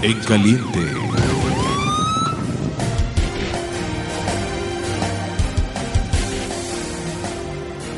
En caliente.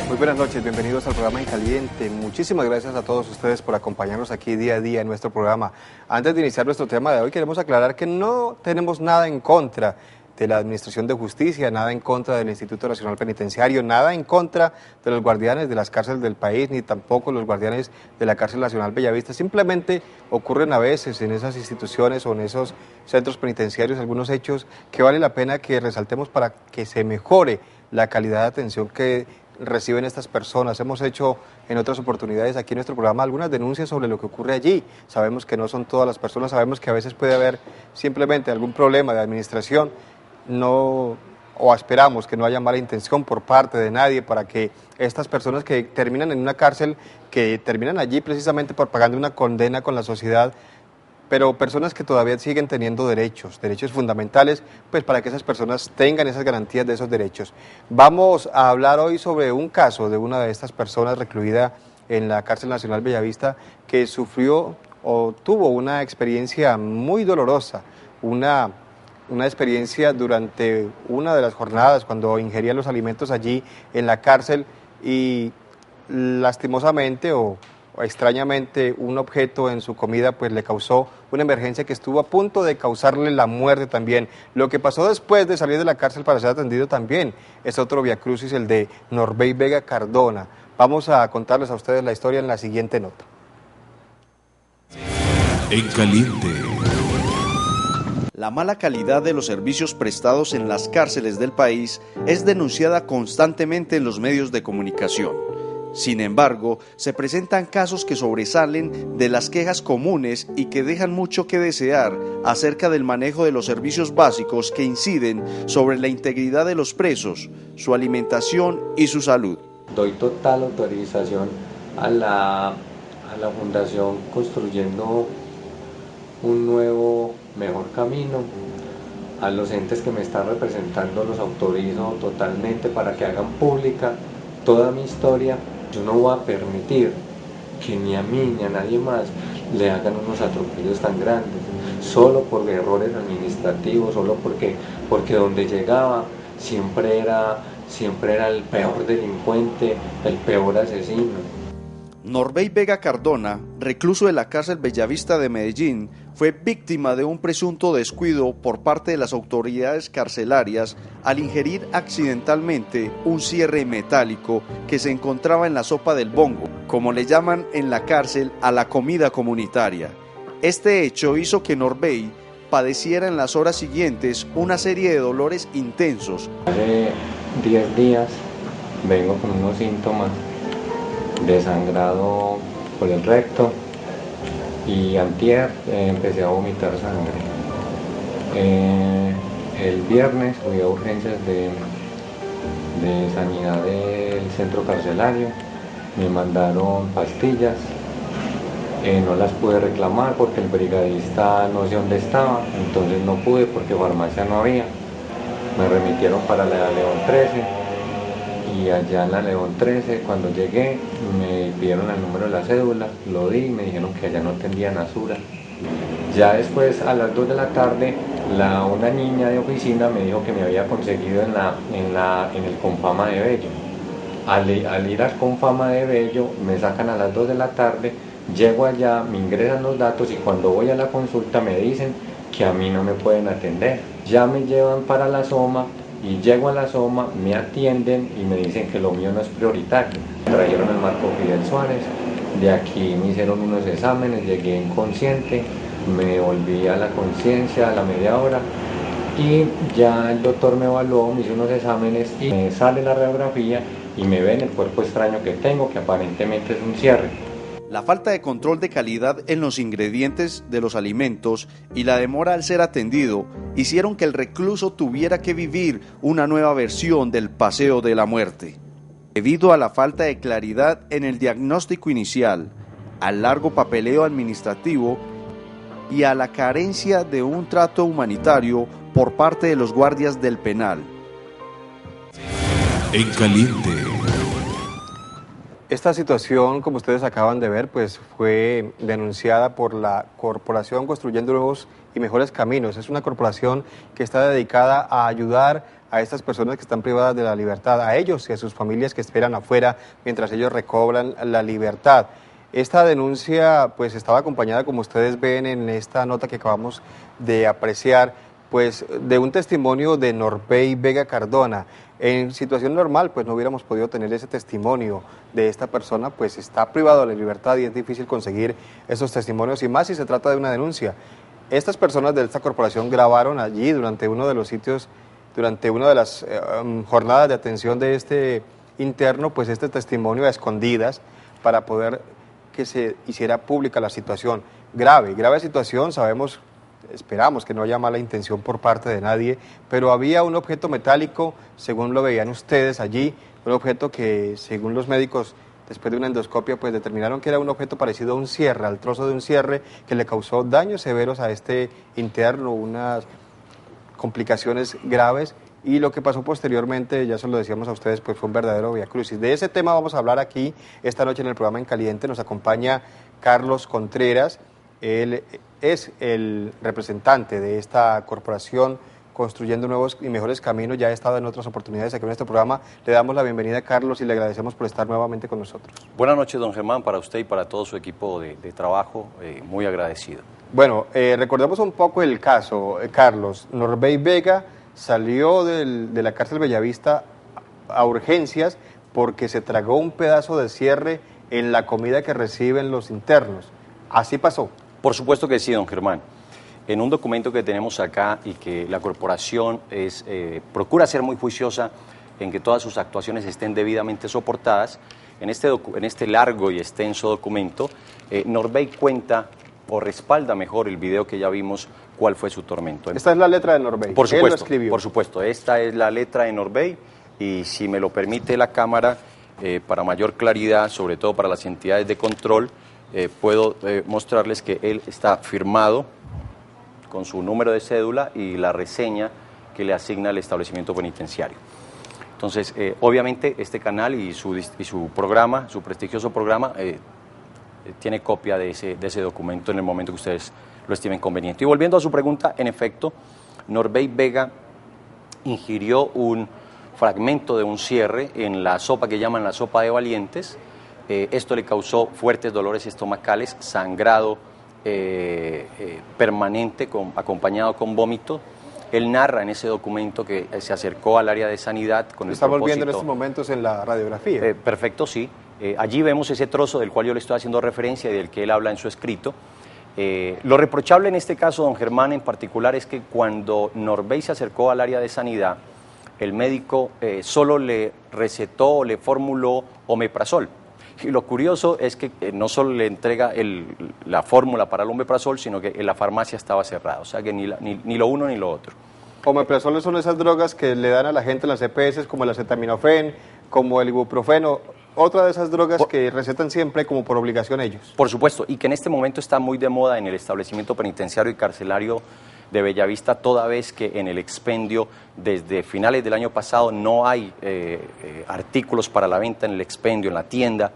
Muy buenas noches, bienvenidos al programa En Caliente. Muchísimas gracias a todos ustedes por acompañarnos aquí día a día en nuestro programa. Antes de iniciar nuestro tema de hoy, queremos aclarar que no tenemos nada en contra de la Administración de Justicia, nada en contra del Instituto Nacional Penitenciario, nada en contra de los guardianes de las cárceles del país, ni tampoco los guardianes de la Cárcel Nacional Bellavista. Simplemente ocurren a veces en esas instituciones o en esos centros penitenciarios algunos hechos que vale la pena que resaltemos para que se mejore la calidad de atención que reciben estas personas. Hemos hecho en otras oportunidades aquí en nuestro programa algunas denuncias sobre lo que ocurre allí. Sabemos que no son todas las personas, sabemos que a veces puede haber simplemente algún problema de administración, o esperamos que no haya mala intención por parte de nadie para que estas personas que terminan en una cárcel, que terminan allí precisamente por pagando una condena con la sociedad, pero personas que todavía siguen teniendo derechos fundamentales, pues para que esas personas tengan esas garantías de esos derechos. Vamos a hablar hoy sobre un caso de una de estas personas recluida en la Cárcel Nacional Bellavista que sufrió o tuvo una experiencia muy dolorosa, una experiencia durante una de las jornadas cuando ingería los alimentos allí en la cárcel y lastimosamente o extrañamente un objeto en su comida pues le causó una emergencia que estuvo a punto de causarle la muerte también. Lo que pasó después de salir de la cárcel para ser atendido también es otro viacrucis, el de Norbey Vega Cardona. Vamos a contarles a ustedes la historia en la siguiente nota. En caliente. La mala calidad de los servicios prestados en las cárceles del país es denunciada constantemente en los medios de comunicación. Sin embargo, se presentan casos que sobresalen de las quejas comunes y que dejan mucho que desear acerca del manejo de los servicios básicos que inciden sobre la integridad de los presos, su alimentación y su salud. Doy total autorización a la Fundación Construyendo un Nuevo Mejor Camino. A los entes que me están representando los autorizo totalmente para que hagan pública toda mi historia. Yo no voy a permitir que ni a mí ni a nadie más le hagan unos atropellos tan grandes, solo por errores administrativos, solo porque donde llegaba siempre era el peor delincuente, el peor asesino. Norbey Vega Cardona, recluso de la cárcel Bellavista de Medellín, fue víctima de un presunto descuido por parte de las autoridades carcelarias al ingerir accidentalmente un cierre metálico que se encontraba en la sopa del bongo, como le llaman en la cárcel a la comida comunitaria. Este hecho hizo que Norbey padeciera en las horas siguientes una serie de dolores intensos. Hace 10 días vengo con unos síntomas de sangrado por el recto y antier empecé a vomitar sangre. El viernes fui a urgencias de sanidad del centro carcelario, me mandaron pastillas, no las pude reclamar porque el brigadista no sé dónde estaba, entonces no pude porque farmacia no había. Me remitieron para la León 13. Y allá en la León 13, cuando llegué, me pidieron el número de la cédula, lo di y me dijeron que allá no atendían Asura. Ya después, a las 2 de la tarde, una niña de oficina me dijo que me había conseguido en el Confama de Bello. Al ir al Confama de Bello, me sacan a las 2 de la tarde, llego allá, me ingresan los datos y cuando voy a la consulta me dicen que a mí no me pueden atender. Ya me llevan para la Soma. Y llego a la Soma, me atienden y me dicen que lo mío no es prioritario. Me trajeron el Marco Fidel Suárez, de aquí me hicieron unos exámenes, llegué inconsciente, me volví a la conciencia a la media hora y ya el doctor me evaluó, me hizo unos exámenes y me sale la radiografía y me ven el cuerpo extraño que tengo, que aparentemente es un cierre. La falta de control de calidad en los ingredientes de los alimentos y la demora al ser atendido hicieron que el recluso tuviera que vivir una nueva versión del paseo de la muerte. Debido a la falta de claridad en el diagnóstico inicial, al largo papeleo administrativo y a la carencia de un trato humanitario por parte de los guardias del penal. En caliente. Esta situación, como ustedes acaban de ver, pues fue denunciada por la Corporación Construyendo Nuevos y Mejores Caminos. Es una corporación que está dedicada a ayudar a estas personas que están privadas de la libertad, a ellos y a sus familias que esperan afuera mientras ellos recobran la libertad. Esta denuncia pues estaba acompañada, como ustedes ven en esta nota que acabamos de apreciar, pues de un testimonio de Norbey Vega Cardona. En situación normal pues no hubiéramos podido tener ese testimonio de esta persona, pues está privado de la libertad y es difícil conseguir esos testimonios y más si se trata de una denuncia. Estas personas de esta corporación grabaron allí durante uno de los sitios, durante una de las jornadas de atención de este interno, pues este testimonio a escondidas para poder que se hiciera pública la situación. Grave situación, esperamos que no haya mala intención por parte de nadie, pero había un objeto metálico, según lo veían ustedes allí, un objeto que según los médicos después de una endoscopia pues determinaron que era un objeto parecido a un cierre, al trozo de un cierre que le causó daños severos a este interno, unas complicaciones graves. Y lo que pasó posteriormente, ya se lo decíamos a ustedes, pues fue un verdadero viacrucis. De ese tema vamos a hablar aquí esta noche en el programa En Caliente. Nos acompaña Carlos Contreras. Él es el representante de esta corporación Construyendo Nuevos y Mejores Caminos. Ya ha estado en otras oportunidades aquí en este programa. Le damos la bienvenida a Carlos y le agradecemos por estar nuevamente con nosotros. Buenas noches, don Germán, para usted y para todo su equipo de trabajo. Muy agradecido. Bueno, recordemos un poco el caso, Carlos. Norbey Vega salió de la cárcel Bellavista a urgencias porque se tragó un pedazo de cierre en la comida que reciben los internos. ¿Así pasó? Por supuesto que sí, don Germán. En un documento que tenemos acá y que la corporación procura ser muy juiciosa en que todas sus actuaciones estén debidamente soportadas, en este largo y extenso documento, Norbey cuenta o respalda mejor el video que ya vimos cuál fue su tormento. Esta es la letra de Norbey. Por supuesto, él lo escribió. Por supuesto, esta es la letra de Norbey y si me lo permite la cámara, para mayor claridad, sobre todo para las entidades de control, puedo mostrarles que él está firmado con su número de cédula y la reseña que le asigna el establecimiento penitenciario. Entonces, obviamente, este canal y su programa, su prestigioso programa, tiene copia de ese documento en el momento que ustedes lo estimen conveniente. Y volviendo a su pregunta, en efecto, Norbey Vega ingirió un fragmento de un cierre en la sopa que llaman la sopa de valientes. Esto le causó fuertes dolores estomacales, sangrado permanente acompañado con vómito. Él narra en ese documento que se acercó al área de sanidad con el propósito... Estamos viendo en estos momentos en la radiografía. Perfecto, sí. Allí vemos ese trozo del cual yo le estoy haciendo referencia y del que él habla en su escrito. Lo reprochable en este caso, don Germán, en particular, es que cuando Norbey se acercó al área de sanidad, el médico solo le recetó o le formuló omeprazol. Y lo curioso es que no solo le entrega la fórmula para el omeprazol, sino que en la farmacia estaba cerrada, o sea que ni lo uno ni lo otro. Omeprazol son esas drogas que le dan a la gente en las EPS, como el acetaminofén, como el ibuprofeno, otra de esas drogas que recetan siempre como por obligación ellos. Por supuesto, y que en este momento está muy de moda en el establecimiento penitenciario y carcelario de Bellavista, toda vez que en el expendio desde finales del año pasado no hay artículos para la venta en el expendio, en la tienda,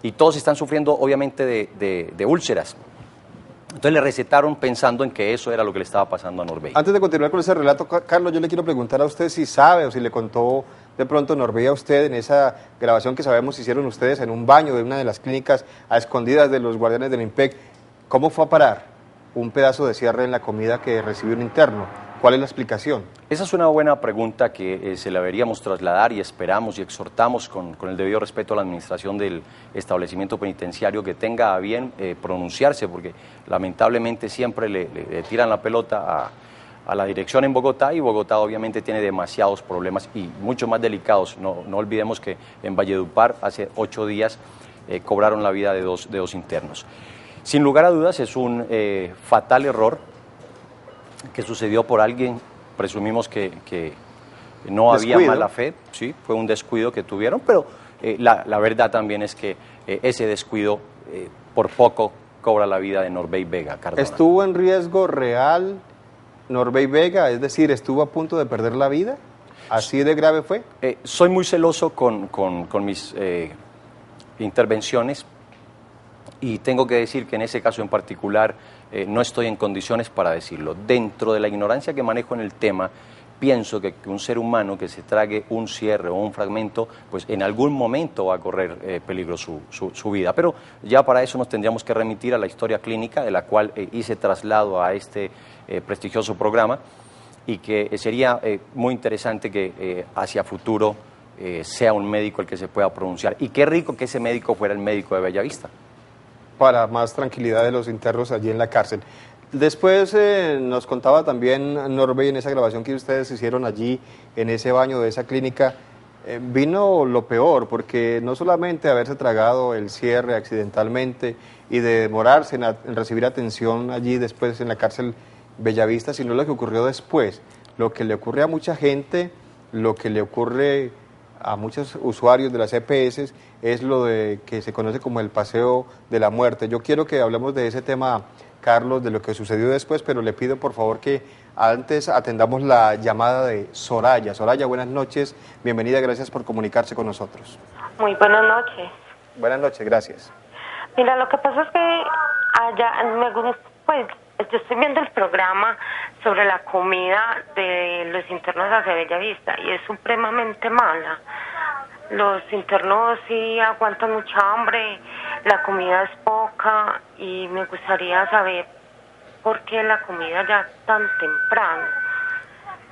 y todos están sufriendo obviamente de úlceras. Entonces le recetaron pensando en que eso era lo que le estaba pasando a Norbey. Antes de continuar con ese relato, Carlos, yo le quiero preguntar a usted si sabe o si le contó de pronto Norbey a usted en esa grabación que sabemos hicieron ustedes en un baño de una de las clínicas a escondidas de los guardianes del IMPEC, ¿cómo fue a parar un pedazo de cierre en la comida que recibió un interno? ¿Cuál es la explicación? Esa es una buena pregunta que se la deberíamos trasladar y esperamos y exhortamos con el debido respeto a la administración del establecimiento penitenciario que tenga a bien pronunciarse, porque lamentablemente siempre le tiran la pelota a la dirección en Bogotá y Bogotá obviamente tiene demasiados problemas y mucho más delicados. No olvidemos que en Valledupar hace 8 días cobraron la vida de dos internos. Sin lugar a dudas es un fatal error que sucedió por alguien, presumimos que no había mala fe, sí, fue un descuido que tuvieron, pero la verdad también es que ese descuido por poco cobra la vida de Norbey Vega Cardona. ¿Estuvo en riesgo real Norbey Vega? Es decir, ¿estuvo a punto de perder la vida? ¿Así de grave fue? Soy muy celoso con mis intervenciones, y tengo que decir que en ese caso en particular no estoy en condiciones para decirlo. Dentro de la ignorancia que manejo en el tema, pienso que un ser humano que se trague un cierre o un fragmento, pues en algún momento va a correr peligro su vida. Pero ya para eso nos tendríamos que remitir a la historia clínica, de la cual hice traslado a este prestigioso programa, y que sería muy interesante que hacia futuro sea un médico el que se pueda pronunciar. Y qué rico que ese médico fuera el médico de Bellavista. Para más tranquilidad de los internos allí en la cárcel. Después nos contaba también Norbey en esa grabación que ustedes hicieron allí, en ese baño de esa clínica, vino lo peor, porque no solamente haberse tragado el cierre accidentalmente y de demorarse en recibir atención allí después en la cárcel Bellavista, sino lo que ocurrió después, lo que le ocurre a mucha gente, lo que le ocurre a muchos usuarios de las EPS, es lo de que se conoce como el paseo de la muerte. Yo quiero que hablemos de ese tema, Carlos, de lo que sucedió después, pero le pido por favor que antes atendamos la llamada de Soraya. Soraya, buenas noches, bienvenida, gracias por comunicarse con nosotros. Muy buenas noches. Buenas noches, gracias. Mira, lo que pasa es que allá me gusta, pues yo estoy viendo el programa sobre la comida de los internos hacia Bellavista y es supremamente mala. Los internos sí aguantan mucha hambre, la comida es poca y me gustaría saber por qué la comida ya tan temprano.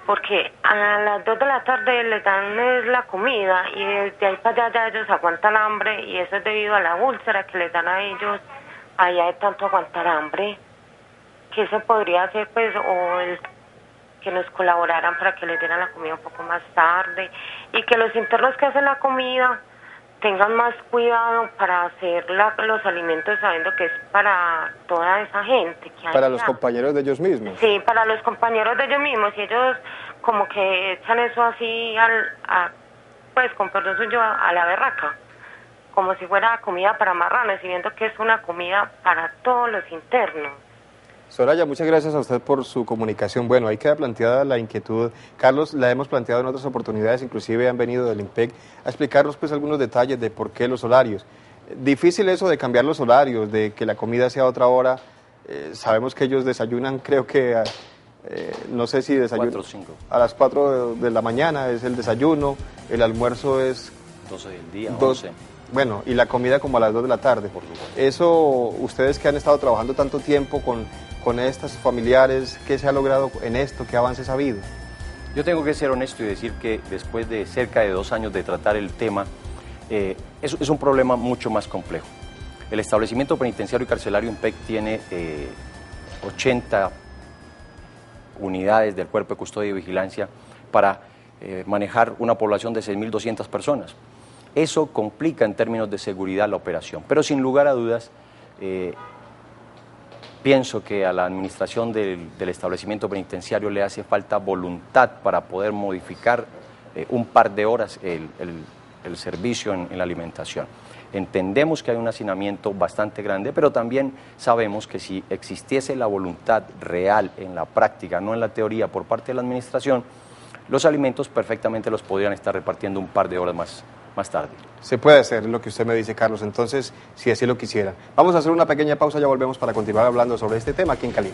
Porque a las 2 de la tarde les dan la comida y de ahí para allá ya ellos aguantan hambre y eso es debido a la úlcera que les dan a ellos allá de tanto aguantar hambre. ¿Qué se podría hacer, pues, que nos colaboraran para que les dieran la comida un poco más tarde y que los internos que hacen la comida tengan más cuidado para hacer los alimentos sabiendo que es para toda esa gente que hay Para allá. los compañeros de ellos mismos. Sí, para los compañeros de ellos mismos, y ellos como que echan eso así, pues con perdón suyo, a la berraca, como si fuera comida para marranos, y viendo que es una comida para todos los internos. Soraya, muchas gracias a usted por su comunicación. Bueno, ahí queda planteada la inquietud. Carlos, la hemos planteado en otras oportunidades, inclusive han venido del IMPEC a explicarnos pues algunos detalles de por qué los horarios. Difícil eso de cambiar los horarios, de que la comida sea a otra hora. Sabemos que ellos desayunan, creo que, no sé si desayunan 4 o 5. a las 4 de la mañana es el desayuno, el almuerzo es 12 del día, 2, 11. bueno, y la comida como a las 2 de la tarde. Por supuesto. Eso, ustedes que han estado trabajando tanto tiempo con estas familiares, ¿qué se ha logrado en esto? ¿Qué avances ha habido? Yo tengo que ser honesto y decir que después de cerca de 2 años de tratar el tema, es un problema mucho más complejo. El establecimiento penitenciario y carcelario IMPEC tiene 80 unidades del Cuerpo de Custodia y Vigilancia para manejar una población de 6.200 personas. Eso complica en términos de seguridad la operación, pero sin lugar a dudas, pienso que a la administración del establecimiento penitenciario le hace falta voluntad para poder modificar un par de horas el servicio en la alimentación. Entendemos que hay un hacinamiento bastante grande, pero también sabemos que si existiese la voluntad real en la práctica, no en la teoría, por parte de la administración, los alimentos perfectamente los podrían estar repartiendo un par de horas más tarde. Se puede hacer lo que usted me dice, Carlos, entonces, si así lo quisiera. Vamos a hacer una pequeña pausa, ya volvemos para continuar hablando sobre este tema aquí en Cali.